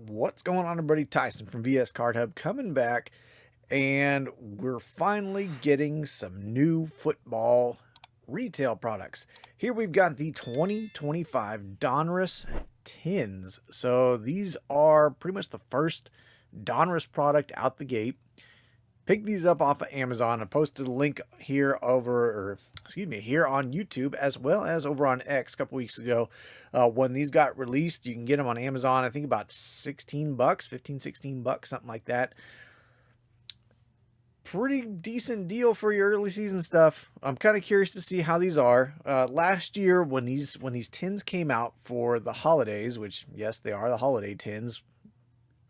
What's going on, everybody? Tyson from VS Card Hub coming back, and we're finally getting some new football retail products. Here we've got the 2025 Donruss tins. So these are pretty much the first Donruss product out the gate. Picked these up off of Amazon. I posted a link here here on YouTube, as well as over on X a couple weeks ago. When these got released, you can get them on Amazon. I think about 16 bucks, 15, 16 bucks, something like that. Pretty decent deal for your early season stuff. I'm kind of curious to see how these are. Last year, when these tins came out for the holidays, which yes, they are the holiday tins.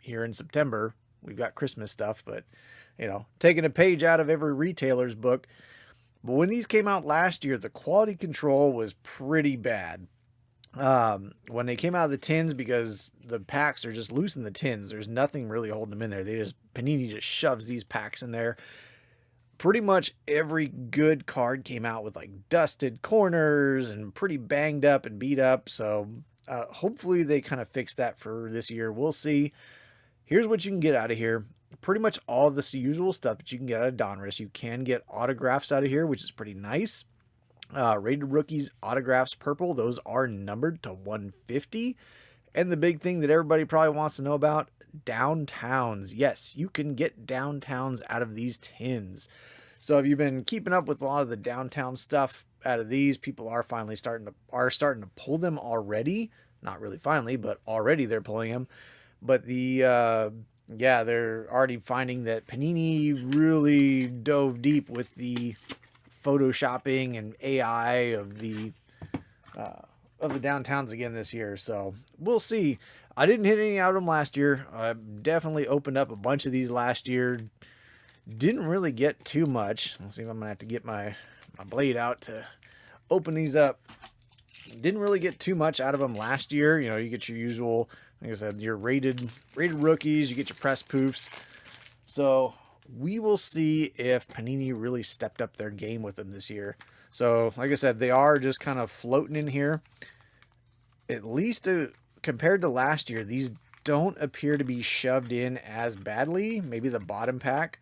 Here in September, we've got Christmas stuff, but taking a page out of every retailer's book. But when these came out last year, the quality control was pretty bad. When they came out of the tins, because the packs are just loose in the tins, there's nothing really holding them in there. Panini just shoves these packs in there. Pretty much every good card came out with like dusted corners and pretty banged up and beat up. So hopefully they kind of fix that for this year. We'll see. Here's what you can get out of here. Pretty much all this usual stuff that you can get out of Donruss. You can get autographs out of here, which is pretty nice. Rated rookies autographs purple. Those are numbered to 150. And the big thing that everybody probably wants to know about, downtowns. Yes, you can get downtowns out of these tins. So if you've been keeping up with a lot of the downtown stuff out of these, people are finally starting to pull them already. Not really finally, but already they're pulling them. But they're already finding that Panini really dove deep with the photoshopping and AI of the downtowns again this year. So we'll see. I didn't hit any out of them last year. I definitely opened up a bunch of these last year. Didn't really get too much. Let's see if I'm gonna have to get my blade out to open these up. Didn't really get too much out of them last year. You get your usual, like I said, your rated rookies, you get your press poofs. So we will see if Panini really stepped up their game with them this year. So like I said, they are just kind of floating in here. At least compared to last year, these don't appear to be shoved in as badly. Maybe the bottom pack.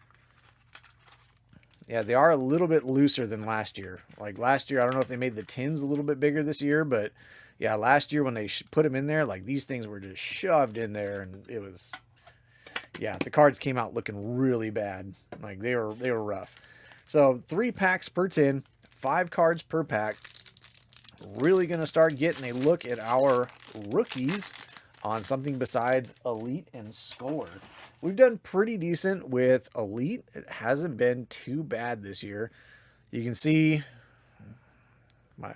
Yeah, they are a little bit looser than last year. Like last year, I don't know if they made the tins a little bit bigger this year, but yeah, last year when they put them in there, like these things were just shoved in there, and it was, yeah, the cards came out looking really bad. Like they were rough. So 3 packs per tin, 5 cards per pack. Really going to start getting a look at our rookies on something besides Elite and Score. We've done pretty decent with Elite. It hasn't been too bad this year. You can see my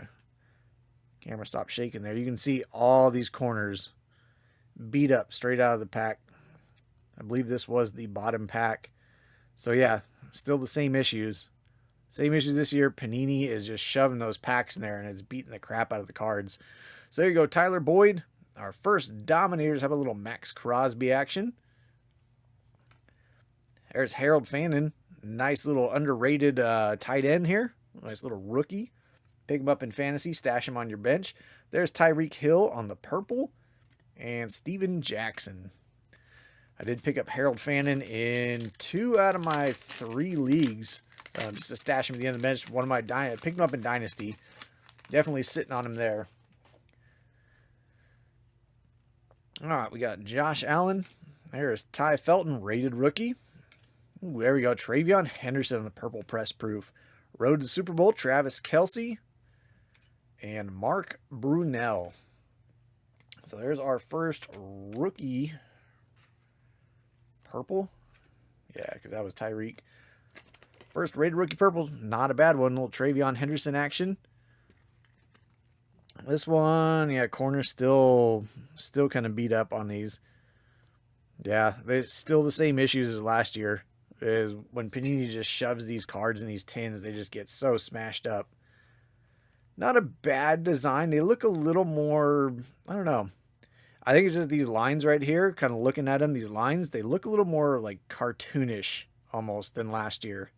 camera stopped shaking there. You can see all these corners beat up straight out of the pack. I believe this was the bottom pack. So yeah, still the same issues. Same issues this year. Panini is just shoving those packs in there, and it's beating the crap out of the cards. So there you go, Tyler Boyd. Our first Dominators have a little Max Crosby action. There's Harold Fannin. Nice little underrated tight end here. Nice little rookie. Pick him up in fantasy. Stash him on your bench. There's Tyreek Hill on the purple. And Steven Jackson. I did pick up Harold Fannin in 2 out of my 3 leagues. Just to stash him at the end of the bench. Picked him up in Dynasty. Definitely sitting on him there. All right, we got Josh Allen. There's Ty Felton, rated rookie. Ooh, there we go. Travion Henderson on the purple press proof. Road to Super Bowl, Travis Kelce. And Mark Brunell. So there's our first rookie. Purple. Yeah, because that was Tyreek. First rated rookie purple. Not a bad one. A little Travion Henderson action. This one, yeah, corner's still kind of beat up on these. Yeah, they're still the same issues as last year. Is when Panini just shoves these cards in these tins, they just get so smashed up. Not a bad design. They look a little more, I don't know. I think it's just these lines right here, kind of looking at them, these lines, they look a little more like cartoonish almost than last year.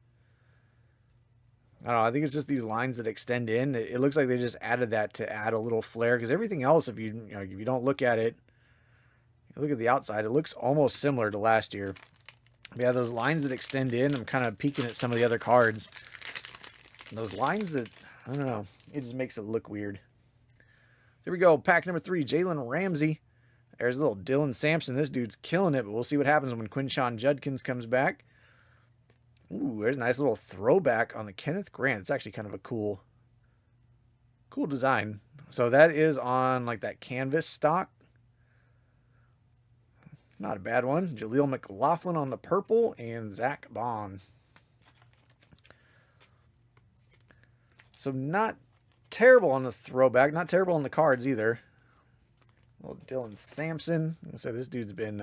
I don't know. I think it's just these lines that extend in. It looks like they just added that to add a little flair, because everything else, if you don't look at it, Look at the outside. It looks almost similar to last year. We have those lines that extend in. I'm kind of peeking at some of the other cards. And those lines that, I don't know, it just makes it look weird. Here we go. Pack number 3, Jalen Ramsey. There's a little Dylan Sampson. This dude's killing it, but we'll see what happens when Quinshon Judkins comes back. Ooh, there's a nice little throwback on the Kenneth Grant. It's actually kind of a cool design. So that is on like that canvas stock. Not a bad one. Jaleel McLaughlin on the purple and Zach Bond. So not terrible on the throwback. Not terrible on the cards either. Little Dylan Sampson. So this dude's been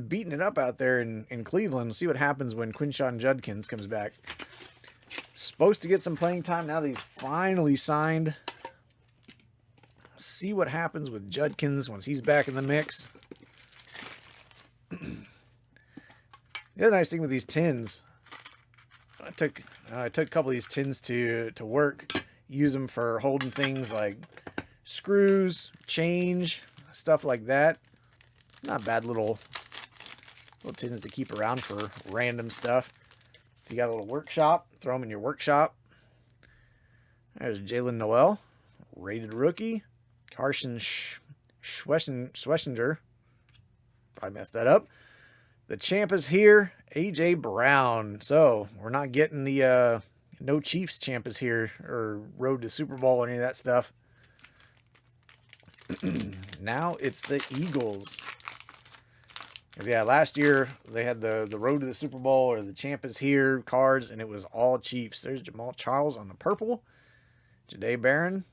beating it up out there in Cleveland. We'll see what happens when Quinshon Judkins comes back. Supposed to get some playing time now that he's finally signed. See what happens with Judkins once he's back in the mix. The other nice thing with these tins, I took a couple of these tins to work. Use them for holding things like screws, change, stuff like that. Not bad little tins to keep around for random stuff. If you got a little workshop, throw them in your workshop. There's Jalen Noel, rated rookie. Carson Schwessinger. Probably messed that up. The champ is here, A.J. Brown. So we're not getting the no Chiefs champ is here or road to Super Bowl or any of that stuff. Now it's the Eagles. Yeah, last year they had the road to the Super Bowl or the champ is here cards, and it was all Chiefs. There's Jamal Charles on the purple. Jahdae Barron.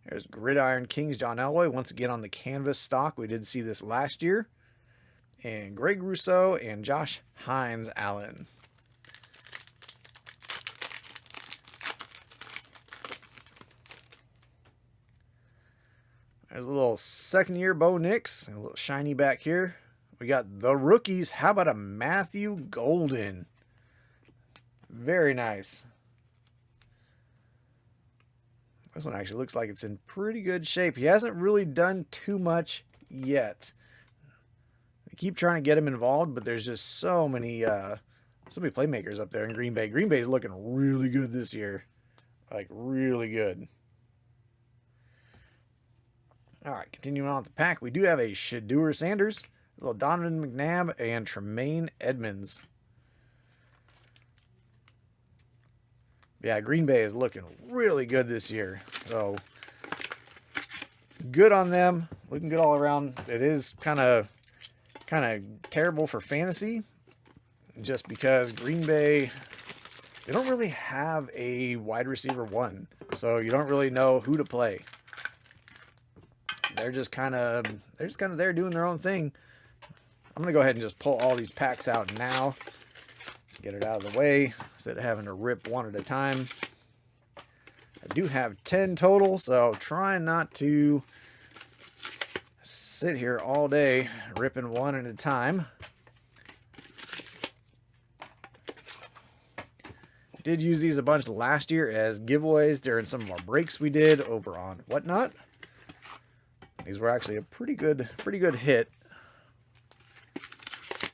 There's Gridiron Kings John Elway once again on the canvas stock. We did see this last year. And Greg Rousseau and Josh Hines Allen. There's a little second-year Bo Nix. A little shiny back here. We got the rookies. How about a Matthew Golden? Very nice. This one actually looks like it's in pretty good shape. He hasn't really done too much yet. I keep trying to get him involved, but there's just so many playmakers up there in Green Bay. Green Bay is looking really good this year. Like, really good. All right, continuing on with the pack, we do have a Shedeur Sanders, a little Donovan McNabb, and Tremaine Edmonds. Yeah, Green Bay is looking really good this year. So, good on them. Looking good all around. It is kind of terrible for fantasy, just because Green Bay, they don't really have a wide receiver one, so you don't really know who to play. They're just kind of there doing their own thing. I'm gonna go ahead and just pull all these packs out now. Just get it out of the way instead of having to rip one at a time. I do have 10 total, so trying not to sit here all day ripping one at a time. Did use these a bunch last year as giveaways during some of our breaks we did over on Whatnot. These were actually a pretty good hit.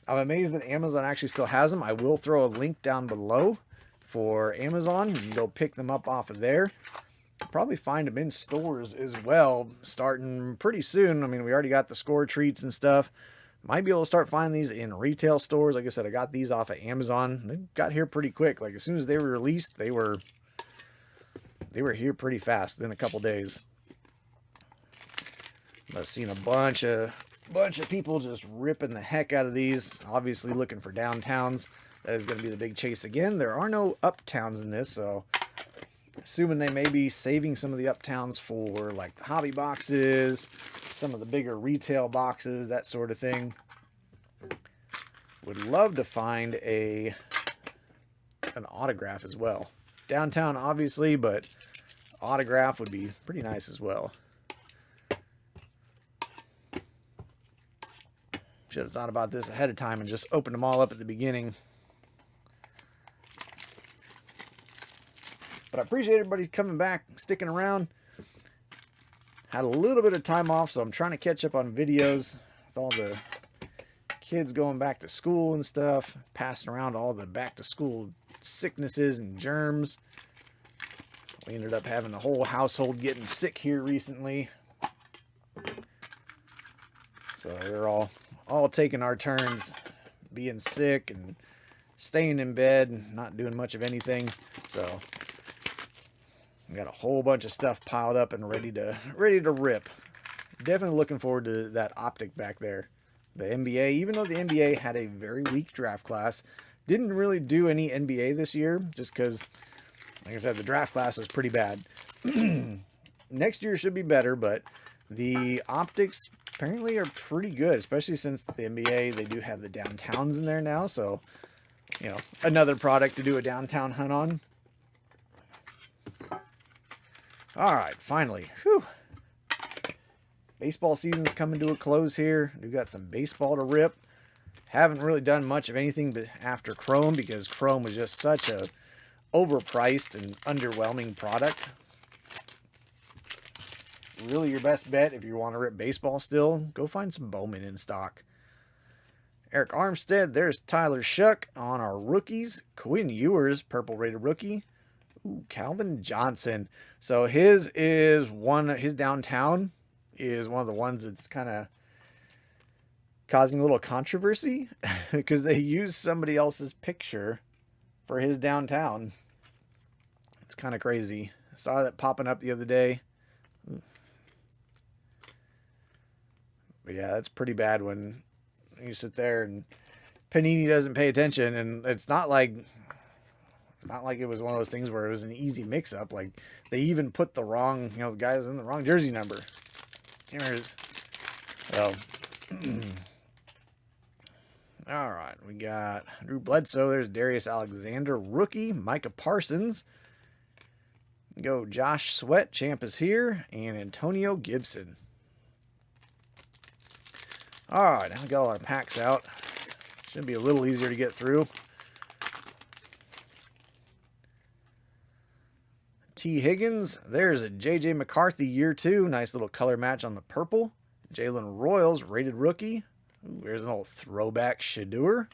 I'm amazed that Amazon actually still has them. I will throw a link down below for Amazon. You can go pick them up off of there. Probably find them in stores as well, starting pretty soon. I mean, we already got the score treats and stuff. Might be able to start finding these in retail stores. Like I said, I got these off of Amazon. They got here pretty quick. Like as soon as they were released, they were here pretty fast within a couple days. I've seen a bunch of people just ripping the heck out of these. Obviously looking for downtowns. That is going to be the big chase again. There are no uptowns in this, so assuming they may be saving some of the uptowns for like the hobby boxes, some of the bigger retail boxes, that sort of thing. Would love to find an autograph as well. Downtown, obviously, but autograph would be pretty nice as well. Should have thought about this ahead of time and just opened them all up at the beginning. But I appreciate everybody coming back, sticking around. Had a little bit of time off, so I'm trying to catch up on videos. with all the kids going back to school and stuff, passing around all the back to school sicknesses and germs. We ended up having the whole household getting sick here recently. So we're all taking our turns being sick and staying in bed and not doing much of anything. So we got a whole bunch of stuff piled up and ready to rip. Definitely looking forward to that optic back there. The NBA, even though the NBA had a very weak draft class, didn't really do any NBA this year just because, like I said, the draft class was pretty bad. Next year should be better, but the optics apparently are pretty good, especially since the NBA, they do have the downtowns in there now. So, you know, another product to do a downtown hunt on. All right, finally. Whew. Baseball season's coming to a close here. We've got some baseball to rip. Haven't really done much of anything but after Chrome because Chrome was just such a overpriced and underwhelming product. Really your best bet if you want to rip baseball still, go find some Bowman in stock. Eric Armstead, there's Tyler Shuck on our rookies. Quinn Ewers, purple rated rookie. Ooh, Calvin Johnson. So his downtown is one of the ones that's kind of causing a little controversy because they used somebody else's picture for his downtown. It's kind of crazy. I saw that popping up the other day. But yeah, that's pretty bad when you sit there and Panini doesn't pay attention, and it's not like it was one of those things where it was an easy mix-up. Like they even put the wrong, the guy was in the wrong jersey number. So, all right, we got Drew Bledsoe. There's Darius Alexander, rookie. Micah Parsons. Go Josh Sweat, champ is here, and Antonio Gibson. All right, now we got all our packs out. Should be a little easier to get through. T. Higgins, there's a J.J. McCarthy year 2. Nice little color match on the purple. Jalen Royals, rated rookie. Ooh, there's an old throwback Shedeur.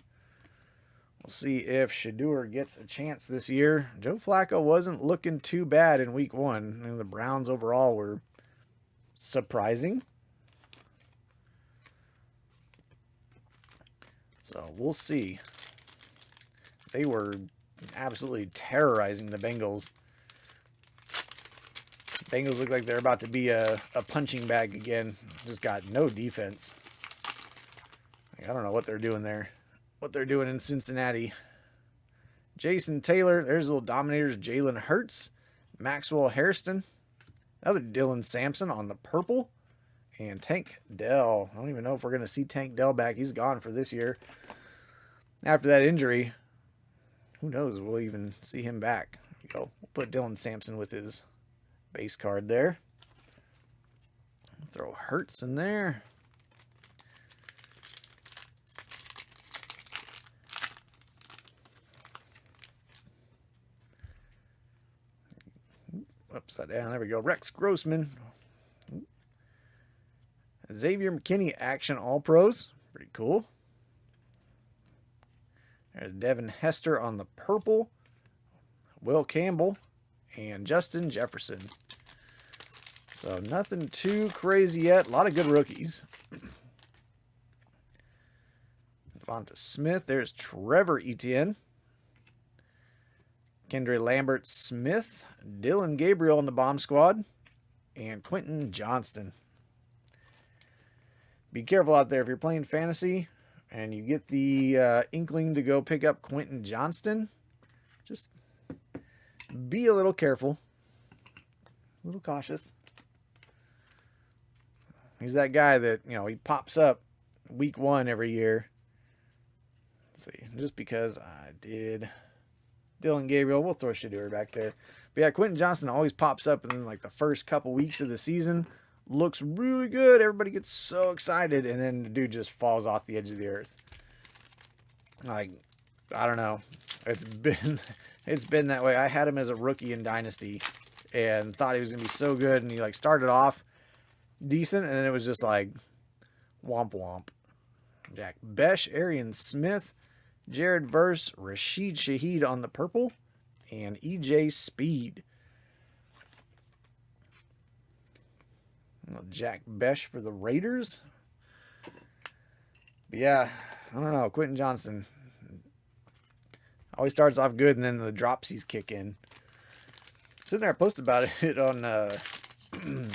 We'll see if Shedeur gets a chance this year. Joe Flacco wasn't looking too bad in week 1. I mean, the Browns overall were surprising. So we'll see. They were absolutely terrorizing the Bengals. Bengals look like they're about to be a punching bag again. Just got no defense. I don't know what they're doing there. What they're doing in Cincinnati. Jason Taylor. There's little dominators. Jalen Hurts. Maxwell Hairston. Another Dylan Sampson on the purple. And Tank Dell. I don't even know if we're going to see Tank Dell back. He's gone for this year. After that injury, who knows? We'll even see him back. We'll put Dylan Sampson with his base card there. Throw Hurts in there. Upside down. There we go. Rex Grossman. Xavier McKinney, Action All-Pros. Pretty cool. There's Devin Hester on the purple. Will Campbell. And Justin Jefferson. So nothing too crazy yet. A lot of good rookies. Devonta Smith. There's Trevor Etienne. Kendra Lambert Smith. Dylan Gabriel in the bomb squad. And Quentin Johnston. Be careful out there if you're playing fantasy and you get the inkling to go pick up Quentin Johnston. Just be a little careful. A little cautious. He's that guy that, he pops up week 1 every year. Let's see. Just because I did Dylan Gabriel, we'll throw Shedeur back there. But yeah, Quentin Johnston always pops up in like the first couple weeks of the season. Looks really good. Everybody gets so excited, and then the dude just falls off the edge of the earth. Like, I don't know. It's been that way. I had him as a rookie in Dynasty and thought he was gonna be so good, and he started off decent, and then it was just like Womp womp. Jack Besh, Arian Smith, Jared Verse, Rashid Shaheed on the purple, and EJ Speed. Jack Besh for the Raiders. But yeah, I don't know. Quentin Johnston always starts off good, and then the dropsies kick in. Sitting there, I posted about it on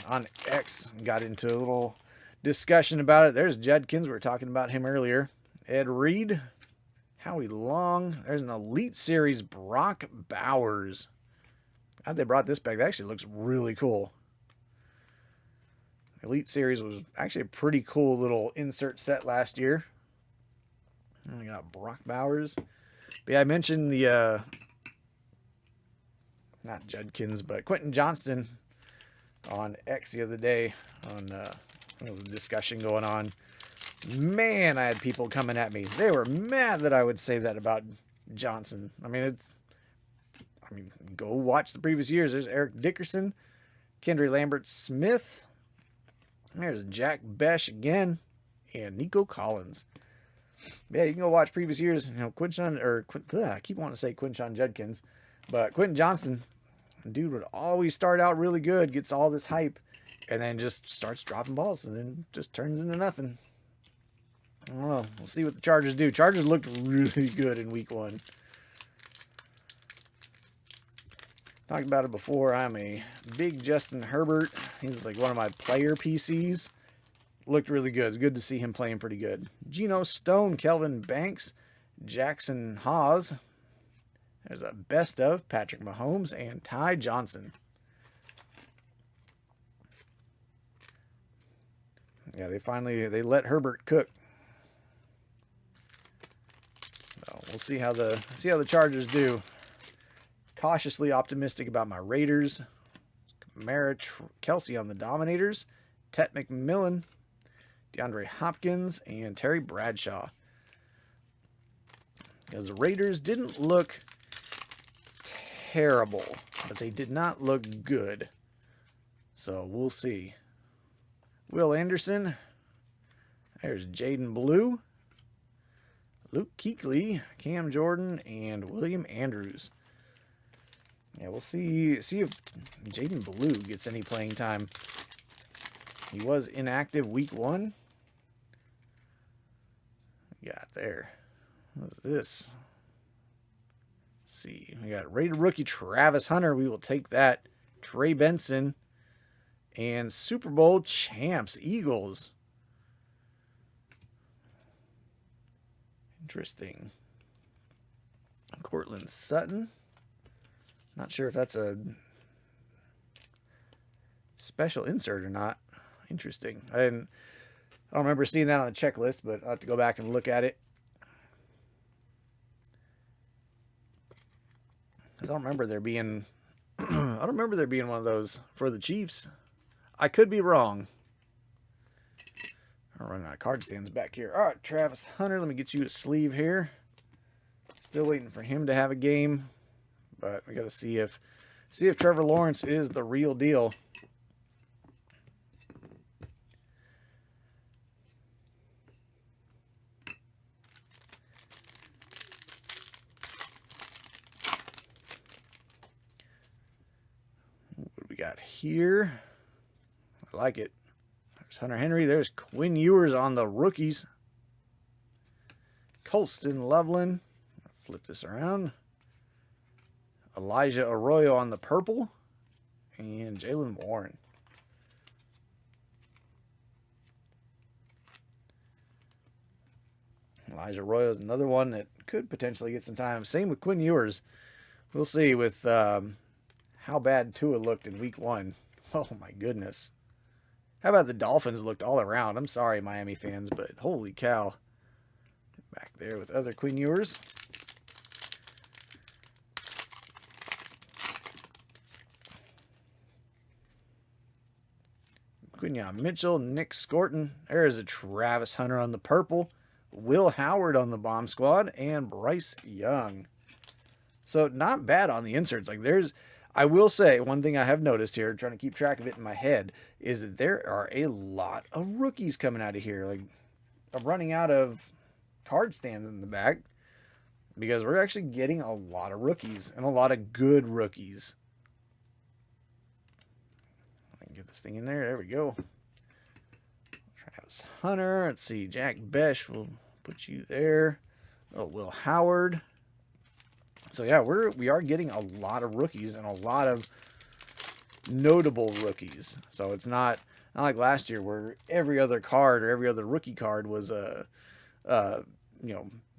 on X. Got into a little discussion about it. There's Judkins. We were talking about him earlier. Ed Reed, Howie Long. There's an Elite Series Brock Bowers. How'd they brought this back? That actually looks really cool. Elite Series was actually a pretty cool little insert set last year. And we got Brock Bowers. But yeah, I mentioned the not Judkins, but Quentin Johnston on X the other day. On there was a discussion going on. Man, I had people coming at me. They were mad that I would say that about Johnson. I mean, go watch the previous years. There's Eric Dickerson, Kendry Lambert-Smith. There's Jack Besh again, and Nico Collins. Yeah, you can go watch previous years. You know, I keep wanting to say Quinshon Judkins, but Quentin Johnston, dude would always start out really good, gets all this hype, and then just starts dropping balls, and then just turns into nothing. I don't know. We'll see what the Chargers do. Chargers looked really good in week 1. Talked about it before. I'm a big Justin Herbert. He's like one of my player PCs. Looked really good. It's good to see him playing pretty good. Geno Stone, Kelvin Banks, Jackson Haas. There's a best of Patrick Mahomes and Ty Johnson. Yeah, they let Herbert cook. So we'll see how the Chargers do. Cautiously optimistic about my Raiders. Kamara Kelsey on the Dominators. Tet McMillan, DeAndre Hopkins, and Terry Bradshaw. Because the Raiders didn't look terrible, but they did not look good. So we'll see. Will Anderson. There's Jaden Blue. Luke Kuechly, Cam Jordan, and William Andrews. Yeah, we'll see if Jaden Blue gets any playing time. He was inactive week 1. Got there. What's this? Let's see. We got rated rookie Travis Hunter. We will take that. Trey Benson. And Super Bowl champs, Eagles. Interesting. Cortland Sutton. Not sure if that's a special insert or not. Interesting. I don't remember seeing that on the checklist, but I'll have to go back and look at it. I don't remember there being one of those for the Chiefs. I could be wrong. I'm running out of card stands back here. All right, Travis Hunter, let me get you a sleeve here. Still waiting for him to have a game. But we got to see if Trevor Lawrence is the real deal. What do we got here? I like it. There's Hunter Henry. There's Quinn Ewers on the rookies. Colston Loveland. Flip this around. Elijah Arroyo on the purple. And Jaylen Warren. Elijah Arroyo is another one that could potentially get some time. Same with Quinn Ewers. We'll see with how bad Tua looked in week 1. Oh my goodness. How about the Dolphins looked all around? I'm sorry, Miami fans, but holy cow. Back there with other Quinn Ewers. Quinyon Mitchell, Nick Scorton. There's a Travis Hunter on the purple. Will Howard on the bomb squad. And Bryce Young. So not bad on the inserts. Like I will say one thing I have noticed here, trying to keep track of it in my head, is that there are a lot of rookies coming out of here. Like, I'm running out of card stands in the back because we're actually getting a lot of rookies and a lot of good rookies. I can get this thing in there. There we go. Travis Hunter. Let's see. Jack Besh. We'll put you there. Oh, Will Howard. So yeah, we are getting a lot of rookies and a lot of notable rookies. So it's not like last year where every other card or every other rookie card was a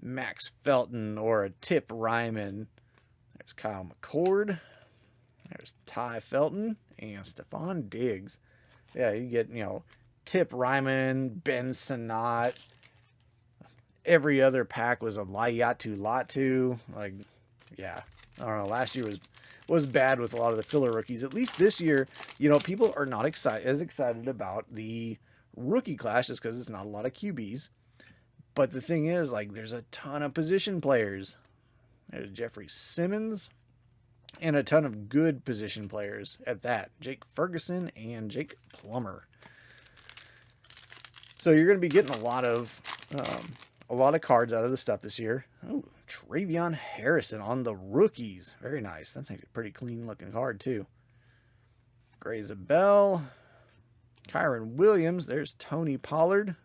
Max Felton or a Tip Ryman. There's Kyle McCord. There's Ty Felton and Stephon Diggs. Yeah, you get Tip Ryman, Ben Sinnott. Every other pack was a Latu. Like, yeah, I don't know. Last year was bad with a lot of the filler rookies. At least this year, people are not as excited about the rookie class just because it's not a lot of QBs. But the thing is, like, there's a ton of position players. There's Jeffrey Simmons and a ton of good position players at that. Jake Ferguson and Jake Plummer. So you're going to be getting a lot of cards out of the stuff this year. Oh, Travion Harrison on the rookies. Very nice. That's a pretty clean looking card too. Gray Zabel. Kyron Williams. There's Tony Pollard.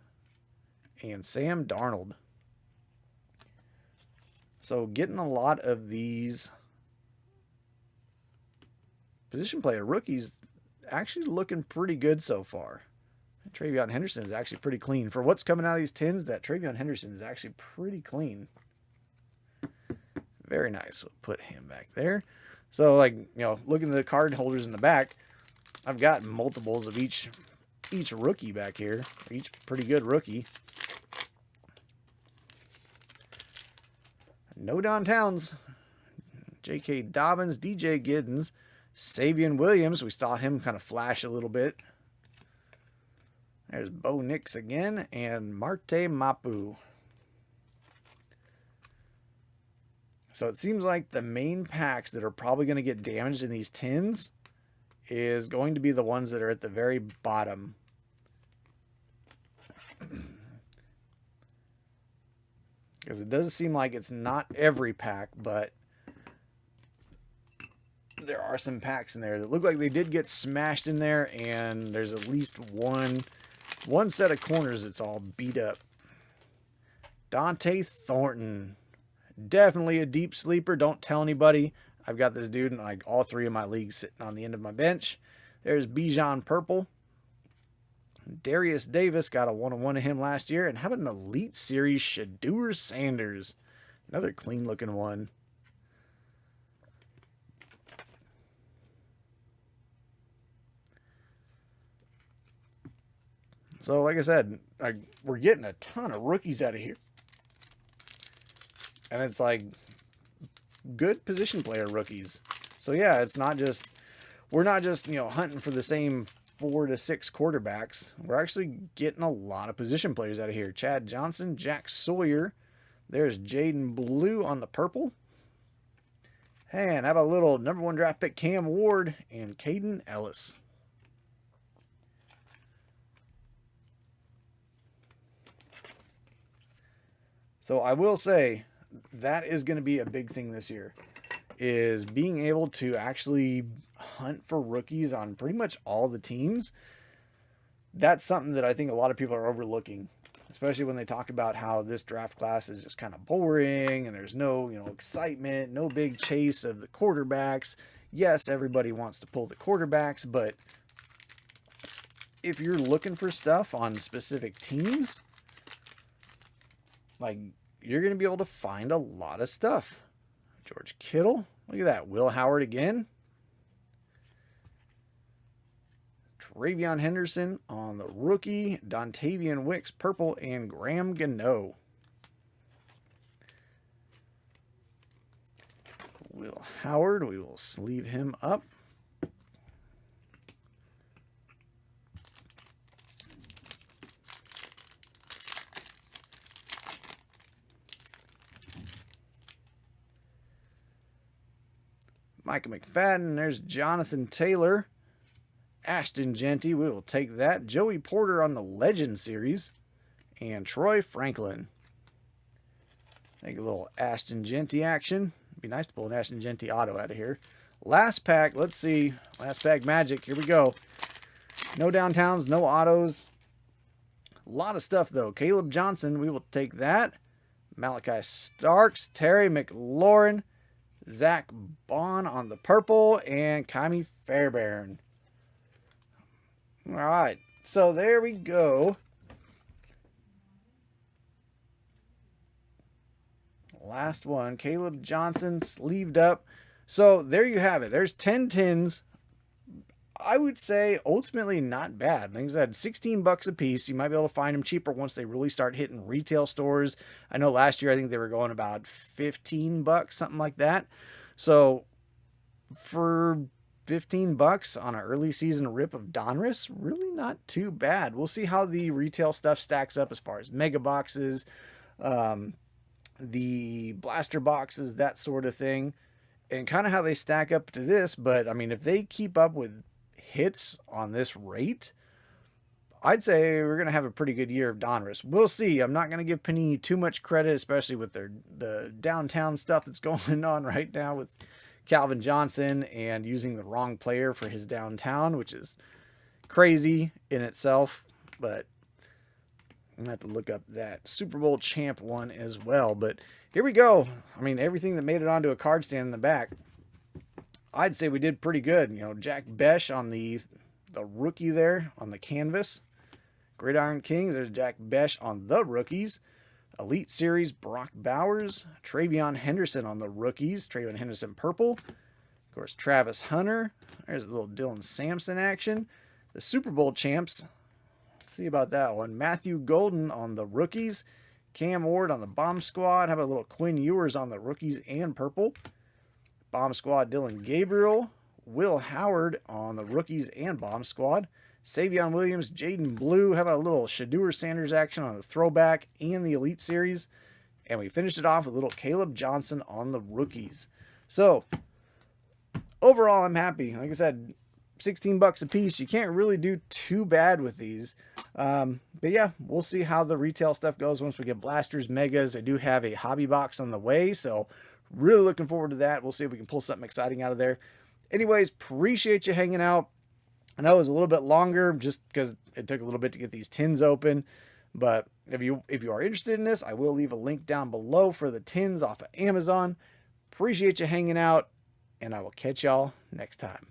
And Sam Darnold. So getting a lot of these position player rookies actually looking pretty good so far. Travion Henderson is actually pretty clean. For what's coming out of these tins, that Travion Henderson is actually pretty clean. Very nice. We'll put him back there. So, like, looking at the card holders in the back, I've got multiples of each rookie back here. Each pretty good rookie. No Don Towns. J.K. Dobbins, DJ Giddens, Savion Williams. We saw him kind of flash a little bit. There's Bo Nix again, and Marte Mapu. So it seems like the main packs that are probably going to get damaged in these tins is going to be the ones that are at the very bottom. Because it does seem like it's not every pack, but there are some packs in there that look like they did get smashed in there, and there's at least one set of corners that's all beat up. Dante Thornton. Definitely a deep sleeper. Don't tell anybody. I've got this dude in like all three of my leagues sitting on the end of my bench. There's Bijan Purple. Darius Davis, got a 1-on-1 of him last year. And how about an Elite Series Shedeur Sanders? Another clean looking one. So, like I said, we're getting a ton of rookies out of here. And it's like good position player rookies. So, yeah, we're not just, hunting for the same 4 to 6 quarterbacks. We're actually getting a lot of position players out of here. Chad Johnson, Jack Sawyer. There's Jaden Blue on the purple. And how about a little #1 draft pick Cam Ward and Caden Ellis. So I will say that is going to be a big thing this year, is being able to actually hunt for rookies on pretty much all the teams. That's something that I think a lot of people are overlooking, especially when they talk about how this draft class is just kind of boring and there's no, excitement, no big chase of the quarterbacks. Yes, everybody wants to pull the quarterbacks, but if you're looking for stuff on specific teams, like, you're going to be able to find a lot of stuff. George Kittle. Look at that. Will Howard again. Travion Henderson on the rookie. Dontavian Wicks, purple, and Graham Gano. Will Howard. We will sleeve him up. Micah McFadden. There's Jonathan Taylor. Ashton Genty, we will take that. Joey Porter on the Legend Series. And Troy Franklin. Take a little Ashton Genty action. It'd be nice to pull an Ashton Genty auto out of here. Last pack, let's see. Last pack magic, here we go. No downtowns, no autos. A lot of stuff though. Caleb Johnson, we will take that. Malachi Starks, Terry McLaurin, Zach Bond on the purple, and Kaimi Fairbairn. All right, so there we go. Last one, Caleb Johnson, sleeved up. So there you have it. There's 10 tins. I would say ultimately not bad. Like I said, 16 bucks a piece. You might be able to find them cheaper once they really start hitting retail stores. I know last year I think they were going about 15 bucks, something like that. So for 15 bucks on an early season rip of Donruss, really not too bad. We'll see how the retail stuff stacks up as far as mega boxes, the blaster boxes, that sort of thing, and kind of how they stack up to this. But I mean, if they keep up with hits on this rate, I'd say we're going to have a pretty good year of Donruss. We'll see. I'm not going to give Panini too much credit, especially with the downtown stuff that's going on right now with Calvin Johnson and using the wrong player for his downtown, which is crazy in itself. But I'm going to have to look up that Super Bowl champ one as well. But here we go. I mean, everything that made it onto a card stand in the back, I'd say we did pretty good. You know, Jack Besh on the rookie there on the canvas. Gridiron Kings, there's Jack Besh on the rookies. Elite Series, Brock Bowers. Travion Henderson on the rookies. Travion Henderson purple. Of course, Travis Hunter. There's a little Dylan Sampson action. The Super Bowl champs. Let's see about that one. Matthew Golden on the rookies. Cam Ward on the Bomb Squad. How about a little Quinn Ewers on the rookies and purple? Bomb Squad, Dylan Gabriel. Will Howard on the rookies and Bomb Squad. Savion Williams, Jaden Blue. How about a little Shedeur Sanders action on the throwback and the Elite Series? And we finished it off with a little Caleb Johnson on the rookies. So, overall, I'm happy. Like I said, 16 bucks a piece. You can't really do too bad with these. But yeah, we'll see how the retail stuff goes once we get blasters, megas. I do have a hobby box on the way, so really looking forward to that. We'll see if we can pull something exciting out of there. Anyways, appreciate you hanging out. I know it was a little bit longer just because it took a little bit to get these tins open. But if you are interested in this, I will leave a link down below for the tins off of Amazon. Appreciate you hanging out, and I will catch y'all next time.